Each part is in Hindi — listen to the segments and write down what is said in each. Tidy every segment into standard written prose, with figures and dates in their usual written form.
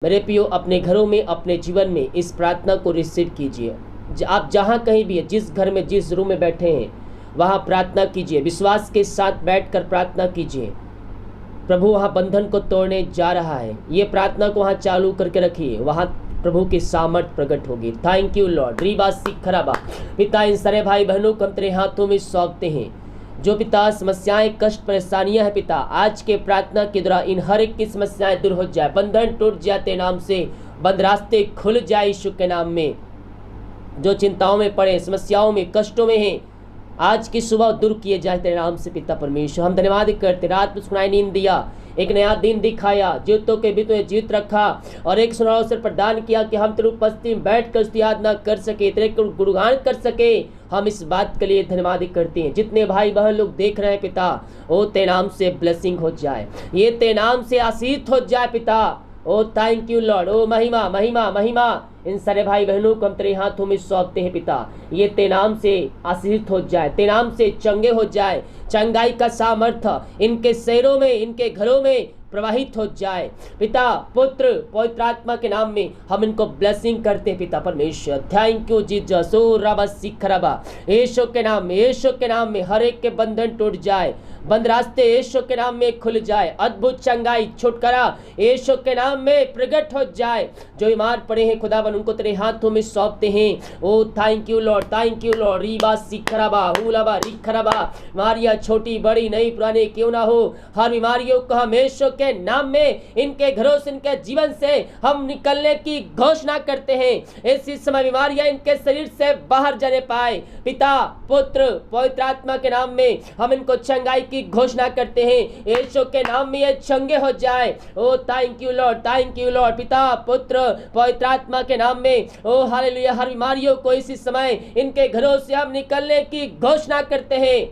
मेरे प्रियो, अपने घरों में, अपने जीवन में इस प्रार्थना को रिसीव कीजिए। आप जहाँ कहीं भी है, जिस घर में, जिस रूम में बैठे हैं, वहाँ प्रार्थना कीजिए। विश्वास के साथ बैठकर प्रार्थना कीजिए। प्रभु वहाँ बंधन को तोड़ने जा रहा है। ये प्रार्थना को वहाँ चालू करके रखिए, वहाँ प्रभु की सामर्थ प्रकट होगी। Thank you Lord. रीबा सिखराबा। पिता, इन सारे भाई बहनों को हम तेरे हाथों में सौंपते हैं। जो पिता समस्याएं, कष्ट, परेशानियां हैं पिता, आज के प्रार्थना के द्वारा इन हर एक की समस्याएं दूर हो जाए, बंधन टूट जाए तेरे नाम से, बंद रास्ते खुल जाए यीशु के नाम में। जो चिंताओं में पड़े, समस्याओं में, कष्टों में हैं, आज की सुबह दूर किए जाए तेरे नाम से पिता परमेश्वर। हम धन्यवाद करते, रात में सुनाई नींद दिया, एक नया दिन दिखाया, जीतों के भी तुझे जीत रखा और एक सुनहरा अवसर प्रदान किया कि हम तेरे उपस्थिति में बैठ कर उसकी याद न कर सके, तेरे गुणगान कर सके। हम इस बात के लिए धन्यवाद करते हैं। जितने भाई बहन लोग देख रहे हैं पिता, ओ तेरे नाम से ब्लेसिंग हो जाए, ये तेरे नाम से आशीष हो जाए पिता। ओ थैंक यू लॉर्ड। ओ महिमा महिमा महिमा इन सारे भाई बहनों को हम तेरे हाथों में सौंपते हैं पिता। ये तेरे नाम से आशीषित हो जाए, तेरे नाम से चंगे हो जाए, चंगाई का सामर्थ्य इनके शहरों में, इनके घरों में प्रवाहित हो जाए पिता। पुत्र पवित्र आत्मा के नाम में हम इनको ब्लेसिंग करते हैं पिता परमेश्वर। Thank you Jesus. ओ रबा सिखरबा, यीशु के नाम में, यीशु के नाम में हर एक के बंधन टूट जाए, बंद रास्ते यीशु के नाम में खुल जाए, अद्भुत चंगाई, छुटकारा यीशु के नाम में प्रकट हो जाए। जो बीमार पड़े हैं खुदावन, उनको तेरे हाथों में सौंपते हैं। Oh thank you Lord, thank you Lord. रीबा सिखरबा हुलबा रिखरबा। बीमारियां छोटी बड़ी नई पुरानी क्यों ना हो, हर बीमारियों को हम यीशु के नाम में, इनके घरों से, इनके जीवन से हम निकलने की घोषणा करते हैं। इसी समय बीमारियां इनके शरीर से बाहर जाने पाए पिता, पुत्र पवित्र आत्मा के नाम में हम इनको चंगाई की घोषणा करते हैं। यीशु के नाम में ये चंगे हो जाए। Oh thank you Lord, thank you Lord. पिता, पुत्र पवित्र आत्मा के नाम में ओ हालेलुया, हर बीमारियों को इसी समय इनके घरों से हम निकलने की घोषणा करते हैं।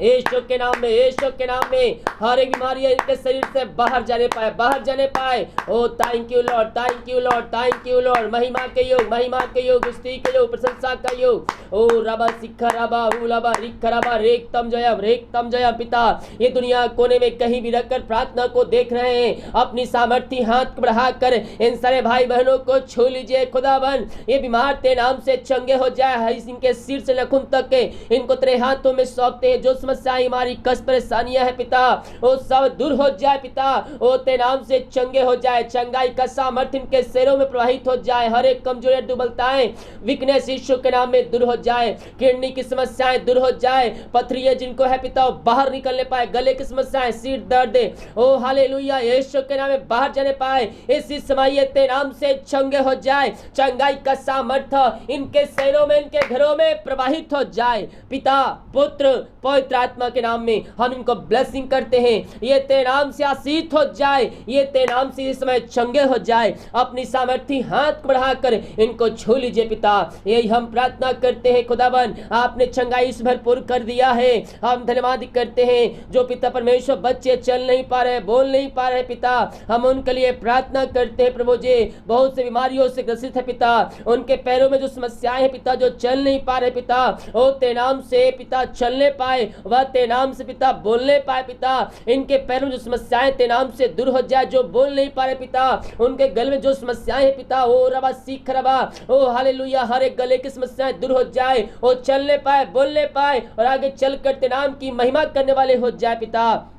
यीशु के नाम में, यीशु के नाम में हर एक बीमारी इनके शरीर से बाहर जाने पाए, बाहर जाने पाए। Oh thank you Lord, thank you Lord, thank you Lord. महिमा के योग, महिमा के योग, स्तुति के योग, प्रशंसा का योग। ओ रबा सिखा रबा हुलबा रिखा रबा रेखतम जयम, रेखतम जयम। पिता, ये दुनिया कोने में कहीं भी रखकर प्रार्थना को देख रहे हैं, अपनी सामर्थ्य हाथ बढ़ाकर इन सारे भाई बहनों को छू लीजिए खुदावन। ये बीमार तेरे नाम से चंगे हो जाए, इनके सिर से नाखून तक के इनको तेरे हाथों में सौंपते हैं। जो समस्याएं, हमारी कष्ट, परेशानियां हैं पिता, वो सब दूर हो जाए पिता। ओ तेरे नाम से चंगे हो जाए, चंगाई का सामर्थ्य इनके शरीरों में प्रवाहित हो जाए। हर एक कमजोरी, दुर्बलताएं, वीकनेस यीशु के नाम में दूर हो जाए। किडनी की समस्याएं दूर हो जाए, पथरियां जिनको है पिता बाहर निकलने पाए, गले की समस्याएं, सिर दर्द, ओ हालेलुया, यीशु के नाम में बाहर जाने पाए। इसी समय तेरे नाम से चंगे हो जाए, चंगाई का सामर्थ्य इनके शरीरों में, इनके घरों में प्रवाहित हो जाए पिता, पुत्र पवित्र आत्मा के नाम में हम इनको ब्लेसिंग करते हैं। ये तेरे नाम से आशीष हो जाए, ये तेरे नाम से इस समय चंगे हो जाए। अपनी सामर्थ्य हाथ बढ़ाकर इनको छू लीजिए पिता। यही हम प्रार्थना करते हैं खुदावन, आपने चंगाई से भरपूर कर दिया है। हम धन्यवाद करते हैं। जो पिता परमेश्वर बच्चे चल नहीं पा रहे, बोल नहीं पा रहे पिता, हम उनके लिए प्रार्थना करते हैं प्रभु जी। बहुत से बीमारियों से ग्रसित है पिता, उनके पैरों में जो समस्याएं हैं पिता, जो चल नहीं पा रहे पिता, ओ तेरे नाम से पिता चलने पाए, वह तेरे नाम से पिता बोलने पाए पिता। इनके पैरों में जो समस्याएं तेरे नाम से दूर हो जाए, जो बोल नहीं पा रहे पिता, उनके गले में जो समस्याएं हैं पिता, ओ रबा सीख रबा, ओ हालेलुया, हर एक गले की समस्याएं दूर हो जाए, वो चलने पाए, बोलने पाए और आगे चलकर तेरे नाम की महिमा करने वाले हो जाए पिता।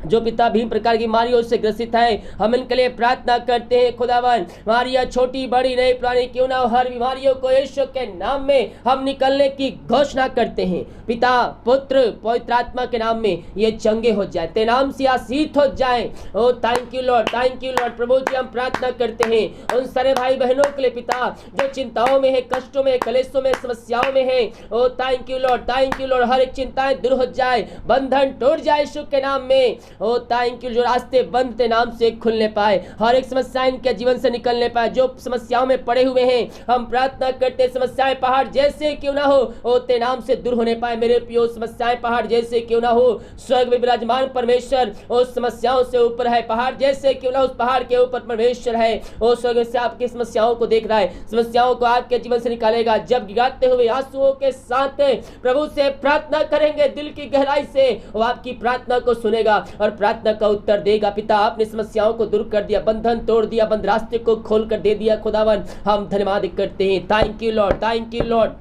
जो पिता भी प्रकार की बीमारियों से ग्रसित है, हम इनके लिए प्रार्थना करते हैं खुदावन। बीमारियां छोटी बड़ी नई पुरानी क्यों ना हो, हर बीमारियों को यीशु के नाम में हम निकलने की घोषणा करते हैं पिता, पुत्र पवित्र आत्मा के नाम में ये चंगे हो जाए, तेरे नाम से आशीष हो जाए। Oh thank you Lord, thank you Lord. प्रभु जी, हम प्रार्थना करते हैं उन सारे भाई बहनों के लिए पिता, जो चिंताओं में है, कष्टों में, कलेशों में, समस्याओं में है। Oh thank you Lord, thank you Lord. हर एक चिंताएं दूर हो जाए, बंधन टूट जाए यीशु के नाम में। ओ थैंक यू, जो रास्ते बंद तेरे नाम से खुलने पाए, हर एक समस्या इनके जीवन से निकलने पाए। जो समस्याओं में पड़े हुए हैं, हम प्रार्थना करते समस्याएं पहाड़ जैसे क्यों ना हो, ओ तेरे नाम से दूर होने पाए। मेरे प्रियो, समस्याएं पहाड़ जैसे क्यों ना हो, स्वर्ग में विराजमान परमेश्वर उस समस्याओं से ऊपर है। पहाड़ जैसे क्यों ना, उस पहाड़ के ऊपर परमेश्वर है। ओ स्वर्ग से आपकी समस्याओं को देख रहा है, समस्याओं को आपके जीवन से निकालेगा। जब गिराते हुए आंसुओं के साथ प्रभु से प्रार्थना करेंगे दिल की गहराई से, वो आपकी प्रार्थना को सुनेगा, और प्रार्थना का उत्तर देगा। पिता आपने समस्याओं को दूर कर दिया, बंधन तोड़ दिया, बंद रास्ते को खोल कर दे दिया खुदावन। हम धन्यवाद करते हैं। Thank you Lord, thank you Lord.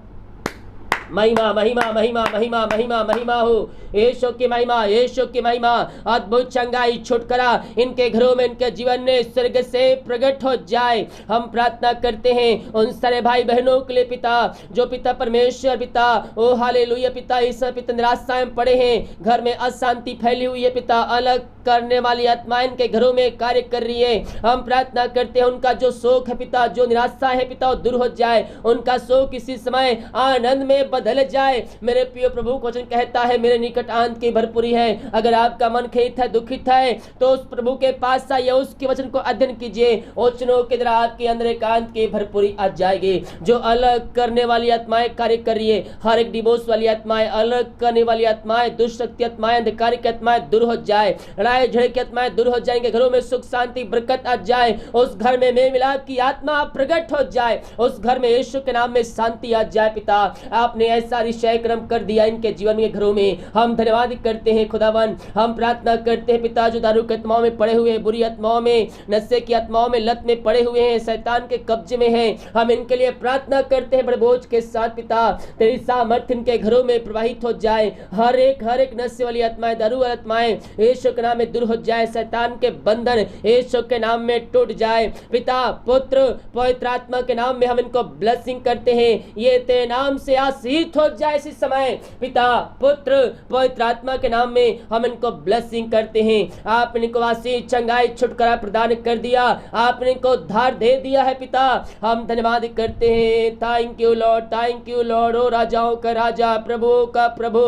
महिमा महिमा महिमा महिमा महिमा महिमा हो, यीशु की महिमा, यीशु की महिमा। अद्भुत चंगाई छुटकारा इनके घरों में, इनके जीवन में स्वर्ग से प्रकट हो जाए। हम प्रार्थना करते हैं उन सारे भाई बहनों के लिए पिता, जो पिता परमेश्वर पिता ओ हालेलुया पिता इस पिता निराशा में पड़े हैं, घर में अशांति फैली हुई है पिता, अलग करने वाली आत्मा इनके घरों में कार्य कर रही है। हम प्रार्थना करते हैं उनका जो शोक है पिता, जो निराशा है पिता, वो दूर हो जाए। उनका शोक इसी समय आनंद में बदल जाए। मेरे प्रिय प्रभु को वचन कहता है मेरे निकट आनंद की भरपूरी है। अगर आपका मन खेत है, दुखित है, तो उस प्रभु के पास आइए, उसके वचन को अध्ययन कीजिए। वचनों के द्वारा आपके अंदर एकांत की भरपूरी आ जाएगी। जो अलग करने वाली आत्माएं कार्य कर रही है, हर एक डिवोर्स वाली आत्माएं, अलग करने वाली आत्माएं, दुष्ट शक्ति आत्माएं, अंधकार की आत्माएं दूर हो जाए, लड़ाई झगड़े की आत्माएं दूर हो जाएंगे। घरों में सुख शांति बरकत आ जाए। उस घर में मेल मिलाप की आत्मा प्रकट हो जाए। उस घर में यीशु के नाम में शांति आ जाए। पिता आपने ऐसा निश्चय क्रम कर दिया इनके जीवन के घरों में। हम धन्यवाद करते हैं खुदावन। हम प्रार्थना करते हैं पिता, जो दारू की आत्माओं में पड़े हुए, बुरी आत्माओं में, नशे की आत्माओं में, लत में पड़े हुए हैं, शैतान के कब्जे में हैं, हम इनके लिए प्रार्थना करते हैं बड़े बोझ के साथ पिता, तेरी सामर्थ्य इनके घरों में प्रवाहित हो जाए। हर एक नशे वाली आत्माएं, दारू वाली आत्माएं यीशु के नाम में दूर हो जाए। शैतान के बंधन यीशु के नाम में टूट जाए। पिता पुत्र पवित्र आत्मा के नाम में हम इनको ब्लेसिंग करते हैं। ये तेरे नाम से आशीष हो जाए इसी समय। पिता पुत्र पवित्र आत्मा के नाम में हम इनको ब्लेसिंग करते हैं। आपने इनको आशीष चंगाई छुटकारा प्रदान कर दिया, आपने इनको उद्धार दे दिया है पिता। हम धन्यवाद करते हैं। Thank you Lord, thank you Lord. ओ राजाओं का राजा, प्रभु का प्रभु,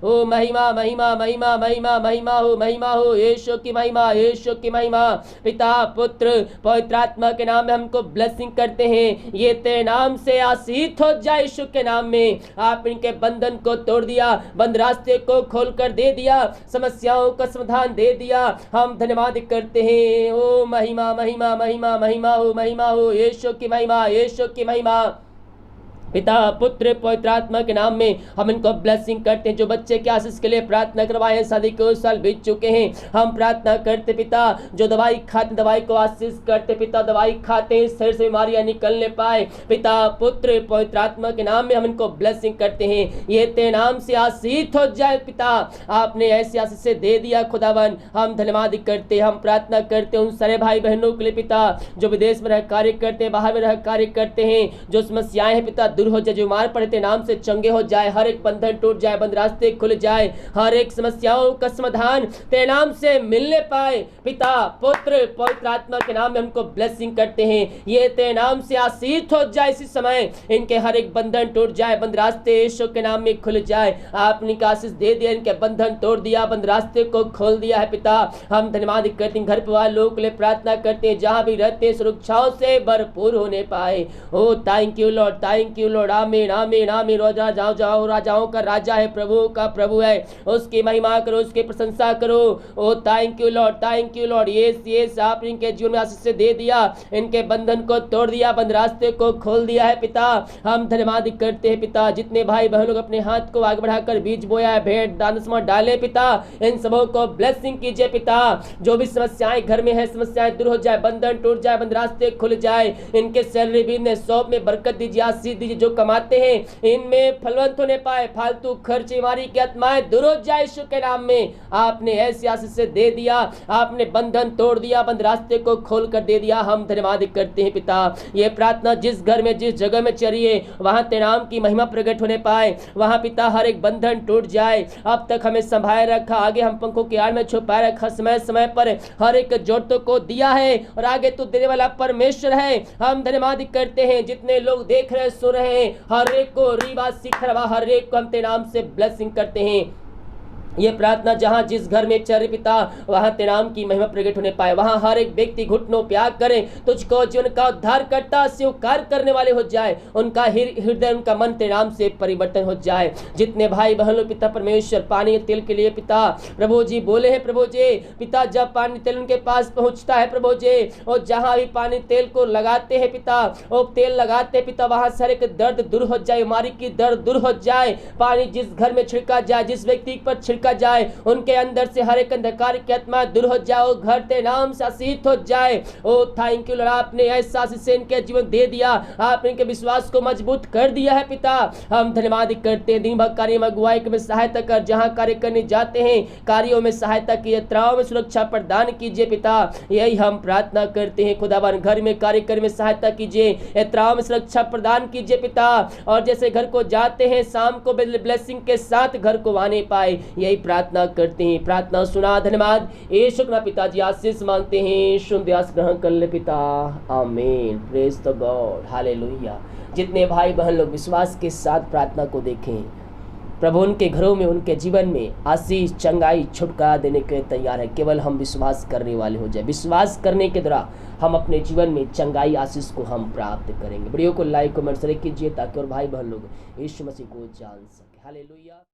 ओ महिमा महिमा महिमा महिमा महिमा हो यीशु की महिमा, यीशु की महिमा। पिता पुत्र पवित्र आत्मा के नाम में हमको ब्लेसिंग करते हैं। ये तेरे नाम से आशीष हो जाए यीशु के नाम में। आप इनके बंधन को तोड़ दिया, बंद रास्ते को खोल कर दे दिया, समस्याओं का समाधान दे दिया। हम धन्यवाद करते हैं। ओ महिमा महिमा महिमा महिमा हो यीशु की महिमा, यीशु की महिमा। पिता पुत्र पवित्र आत्मा के नाम में हम इनको ब्लेसिंग करते हैं। जो बच्चे के आशीष के लिए प्रार्थना करवाए हैं, शादी के 2 साल बीत चुके हैं, हम प्रार्थना करते पिता, जो दवाई खाते दवाई को आशीष करते पिता, दवाई खाते हैं शरीर से बीमारियां निकलने पाए। पिता पुत्र पवित्र आत्मा के नाम में हम इनको ब्लेसिंग करते हैं। ये तेरे नाम से आशीष हो जाए पिता, आपने ऐसे आशीष से दे दिया खुदावन। हम धन्यवाद करते, हम प्रार्थना करते उन सारे भाई बहनों के लिए पिता, जो विदेश में रह कार्य करते हैं, बाहर में रह कार्य करते हैं, जो समस्याएं हैं पिता दूर हो जाए, जो बीमार पड़े थे नाम से चंगे हो जाए, हर एक बंधन टूट जाए, बंद रास्ते खुल जाए, हर एक समस्याओं का समाधान तेरे नाम से मिलने पाए। पिता पुत्र पवित्र आत्मा के नाम में हमको ब्लेसिंग करते हैं। ये तेरे नाम से आशीष हो जाए इसी समय, इनके हर एक बंधन टूट जाए, बंद रास्ते यीशु के नाम में खुल जाए। आपने का आशीष दे दिया, इनके बंधन तोड़ दिया, बंद रास्ते को खोल दिया है पिता। हम धन्यवाद करते हैं। घर परिवार लोग के लिए प्रार्थना करते हैं, जहां भी रहते हैं सुरक्षाओं से भरपूर होने पाए। Oh thank you Lord, thank you Lord. आमीन आमीन आमीन। राजाओं राजाओं का राजा है, प्रभु का प्रभु है, उसकी महिमा करो, उसकी प्रशंसा करो। Oh thank you Lord, thank you Lord. Yes आपने इनके जीवन में आशीष से दे दिया, इनके बंधन को तोड़ दिया, बंद रास्ते को खोल दिया है पिता। हम धन्यवाद करते हैं पिता। जितने भाई बहन लोग अपने हाथ को आगे बढ़ाकर बीज बोया है, भेंट दान डाले पिता, इन सबों को ब्लेसिंग कीजिए पिता। जो भी समस्याएं घर में है, समस्याएं दूर हो जाए, बंधन टूट जाए, बंद रास्ते खुल जाए, इनके सैलरी बिजनेस शॉप में बरकत दीजिए, आशीष दीजिए। जो कमाते हैं इनमें फलवंत होने पाए, फालतू खर्च बीमारी की आत्माएं दूर हो जाए यीशु के नाम में। आपने ऐसी आशीष से दे दिया, आपने बंधन तोड़ दिया, बंद रास्ते को खोल कर दे दिया। हम धन्यवाद करते हैं पिता। ये प्रार्थना जिस घर में जिस जगह में चलिए, वहां तेरे नाम की महिमा प्रकट होने पाए, वहां पिता हर एक बंधन टूट जाए। अब तक हमें संभाले रखा, आगे हम पंखों की आड़ में छुपाए रखा, समय समय पर हर एक जरूरतों को दिया है, और आगे तू देने वाला परमेश्वर है। हम धन्यवाद करते हैं। जितने लोग देख रहे सुन रहे हैं, हर एक को रीवा सीख रहा, हर एक को हम तेरे नाम से ब्लेसिंग करते हैं। ये प्रार्थना जहां जिस घर में चल पिता, वहां तेरे नाम की महिमा प्रकट होने पाए, वहां हर एक व्यक्ति घुटनों पे आग करे, तुझको जीवन का उद्धार करता स्वीकार करने वाले हो जाए, उनका हृदय उनका मन तेरे नाम से परिवर्तन हो जाए। जितने भाई बहन लोग पिता परमेश्वर पानी तेल के लिए पिता प्रभु जी बोले हैं, प्रभु जी पिता जब पानी तेल उनके पास पहुंचता है प्रभु जी, और जहां भी पानी तेल को लगाते हैं पिता, वो तेल लगाते हैं पिता, वहां सारे के दर्द दूर हो जाए, बीमारी की दर्द दूर हो जाए। पानी जिस घर में छिड़का जाए, जिस व्यक्ति पर लिखा जाए, उनके अंदर से हर एक अंधकार की आत्मा दूर हो जाओ, घर तेरे नाम से आशीषित हो जाए। ओ थैंक यू लॉर्ड, आपने ऐसा आशीष से इनके जीवन दे दिया, आपने इनके विश्वास को मजबूत कर दिया है पिता। हम धन्यवाद करते हैं, दिन भर कार्य में अगुवाई में सहायता कर, जहां कार्य करने जाते हैं कार्यों में सहायता की, यात्राओं में सुरक्षा प्रदान कीजिए पिता। यही हम प्रार्थना करते हैं खुदावन, घर में कार्य करने में सहायता कीजिए, यात्राओं में सुरक्षा प्रदान कीजिए पिता। और जैसे घर को जाते हैं शाम को ब्लेसिंग के साथ घर को आने पाए, यही प्रार्थना करते हैं। प्रार्थना सुना, धन्यवाद यीशु के पिताजी, आशीष मांगते हैं, शुद्ध आशीष ग्रहण कर ले पिता, आमीन। Praise the God, hallelujah. जितने भाई बहन लोग विश्वास के साथ प्रार्थना को देखें, प्रभु उनके घरों में, उनके जीवन में आशीष, चंगाई, छुटकारा देने के लिए तैयार है। केवल हम विश्वास करने वाले हो जाए, विश्वास करने के द्वारा हम अपने जीवन में चंगाई, आशीष को हम प्राप्त करेंगे। वीडियो को लाइक, कमेंट, शेयर कीजिए ताकि और भाई बहन लोग यीशु मसीह को जान सके। हालेलुया।